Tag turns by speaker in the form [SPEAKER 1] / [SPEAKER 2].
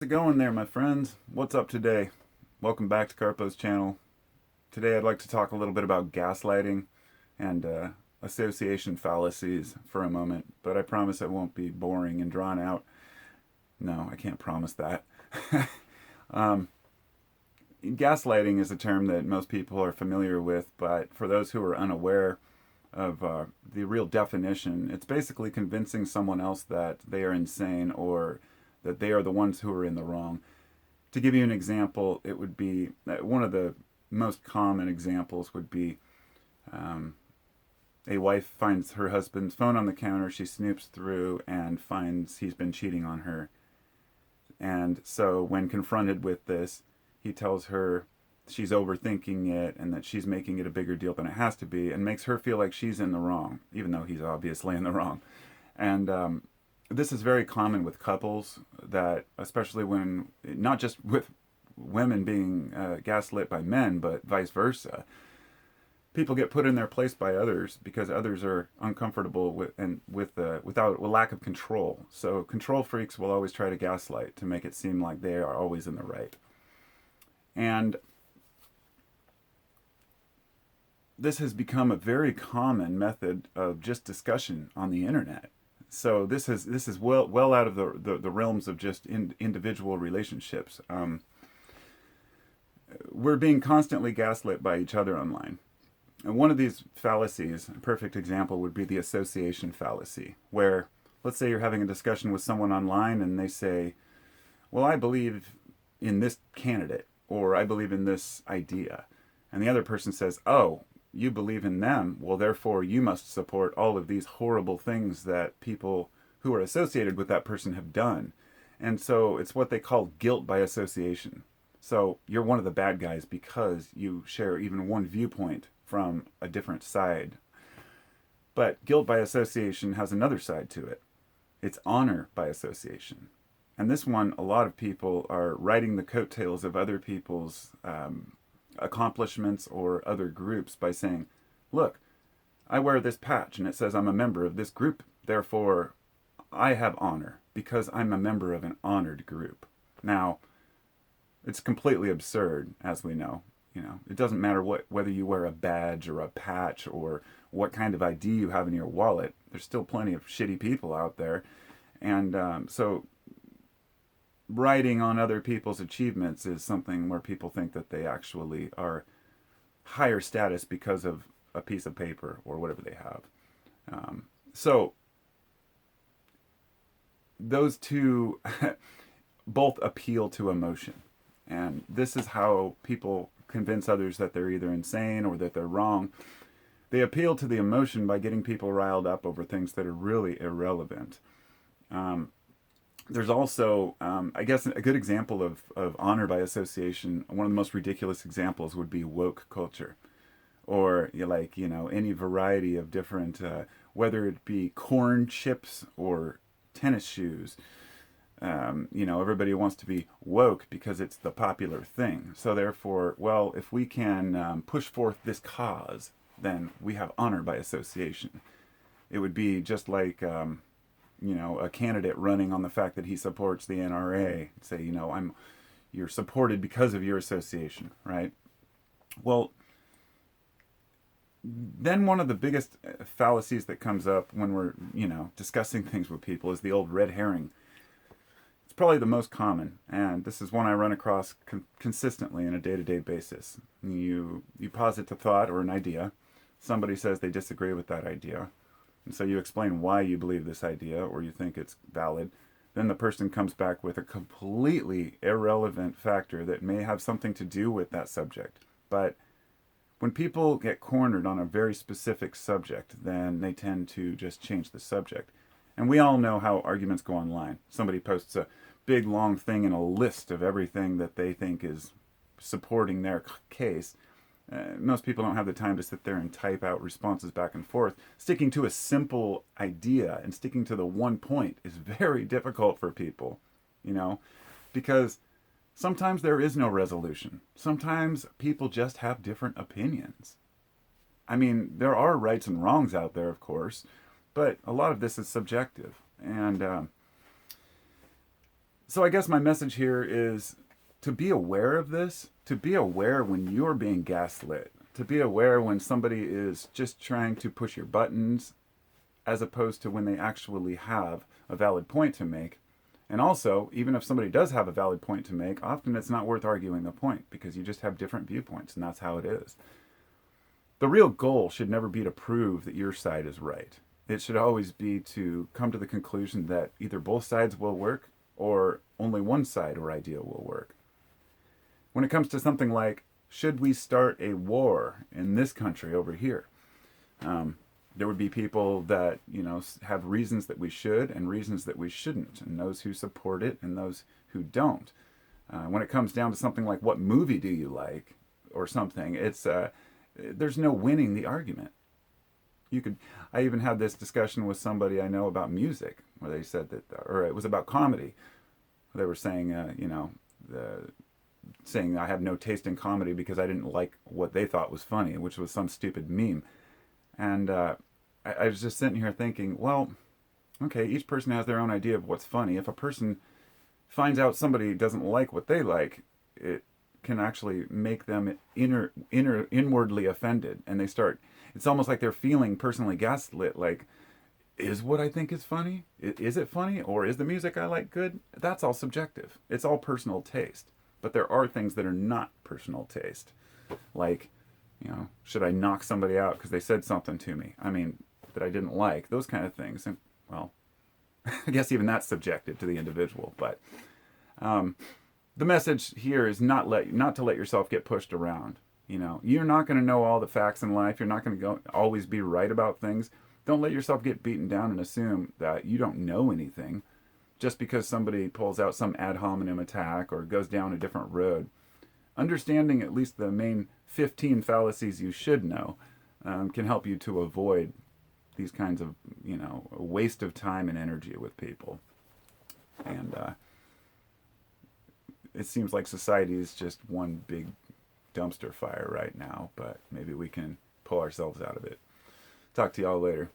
[SPEAKER 1] How's it going there, my friends? What's up today? Welcome back to Carpo's channel. Today I'd like to talk a little bit about gaslighting and association fallacies for a moment, but I promise it won't be boring and drawn out. No, I can't promise that. um, Gaslighting is a term that most people are familiar with, but for those who are unaware of the real definition, it's basically convincing someone else that they are insane or that they are the ones who are in the wrong. To give you an example, it would be one of the most common examples would be um, a wife finds her husband's phone on the counter. She snoops through and finds he's been cheating on her. And so, when confronted with this, he tells her she's overthinking it and that she's making it a bigger deal than it has to be, and makes her feel like she's in the wrong, even though he's obviously in the wrong. And this is very common with couples, that especially when, not just with women being gaslit by men, but vice versa. People get put in their place by others because others are uncomfortable without a lack of control. So control freaks will always try to gaslight to make it seem like they are always in the right. And this has become a very common method of just discussion on the internet. So this is well out of the realms of just individual relationships. We're being constantly gaslit by each other online. And one of these fallacies, a perfect example, would be the association fallacy, where let's say you're having a discussion with someone online and they say, well, I believe in this candidate, or I believe in this idea. And the other person says, oh, you believe in them, well, therefore you must support all of these horrible things that people who are associated with that person have done. And so it's what they call guilt by association. So you're one of the bad guys because you share even one viewpoint from a different side. But guilt by association has another side to it. It's honor by association. And this one, a lot of people are riding the coattails of other people's accomplishments or other groups by saying, look, I wear this patch and it says I'm a member of this group. Therefore, I have honor because I'm a member of an honored group. Now, it's completely absurd, as we know. You know, it doesn't matter whether you wear a badge or a patch or what kind of ID you have in your wallet. There's still plenty of shitty people out there. And so writing on other people's achievements is something where people think that they actually are higher status because of a piece of paper or whatever they have. So those two both appeal to emotion. And this is how people convince others that they're either insane or that they're wrong. They appeal to the emotion by getting people riled up over things that are really irrelevant. There's also, I guess, a good example of honor by association. One of the most ridiculous examples would be woke culture, or any variety of different, whether it be corn chips or tennis shoes. Everybody wants to be woke because it's the popular thing. So therefore, well, if we can push forth this cause, then we have honor by association. It would be just like a candidate running on the fact that he supports the NRA. Say, you're supported because of your association, right? Well, then one of the biggest fallacies that comes up when we're, discussing things with people is the old red herring. It's probably the most common, and this is one I run across consistently on a day-to-day basis. You posit a thought or an idea. Somebody says they disagree with that idea. And so you explain why you believe this idea or you think it's valid. Then the person comes back with a completely irrelevant factor that may have something to do with that subject. But when people get cornered on a very specific subject, then they tend to just change the subject. And we all know how arguments go online. Somebody posts a big long thing in a list of everything that they think is supporting their case. Most people don't have the time to sit there and type out responses back and forth. Sticking to a simple idea and sticking to the one point is very difficult for people, because sometimes there is no resolution. Sometimes people just have different opinions. I mean, there are rights and wrongs out there, of course, but a lot of this is subjective. And So I guess my message here is to be aware of this, to be aware when you're being gaslit, to be aware when somebody is just trying to push your buttons as opposed to when they actually have a valid point to make. And also, even if somebody does have a valid point to make, often it's not worth arguing the point because you just have different viewpoints, and that's how it is. The real goal should never be to prove that your side is right. It should always be to come to the conclusion that either both sides will work or only one side or idea will work. When it comes to something like, should we start a war in this country over here? There would be people that, have reasons that we should and reasons that we shouldn't, and those who support it and those who don't. When it comes down to something like what movie do you like or something, it's there's no winning the argument. I even had this discussion with somebody I know about music where they said that, or it was about comedy. They were saying, saying I have no taste in comedy because I didn't like what they thought was funny, which was some stupid meme. And I was just sitting here thinking, well, okay, each person has their own idea of what's funny. If a person finds out somebody doesn't like what they like, it can actually make them inwardly offended, and they start. It's almost like they're feeling personally gaslit. Like, is what I think is funny? Is it funny, or is the music I like good? That's all subjective. It's all personal taste. But there are things that are not personal taste, like, should I knock somebody out because they said something to me? I mean, that I didn't like. Those kind of things. And, well, I guess even that's subjective to the individual. But the message here is not to let yourself get pushed around. You're not going to know all the facts in life. You're not going to always be right about things. Don't let yourself get beaten down and assume that you don't know anything just because somebody pulls out some ad hominem attack or goes down a different road. Understanding at least the main 15 fallacies you should know can help you to avoid these kinds of, a waste of time and energy with people. And it seems like society is just one big dumpster fire right now, but maybe we can pull ourselves out of it. Talk to y'all later.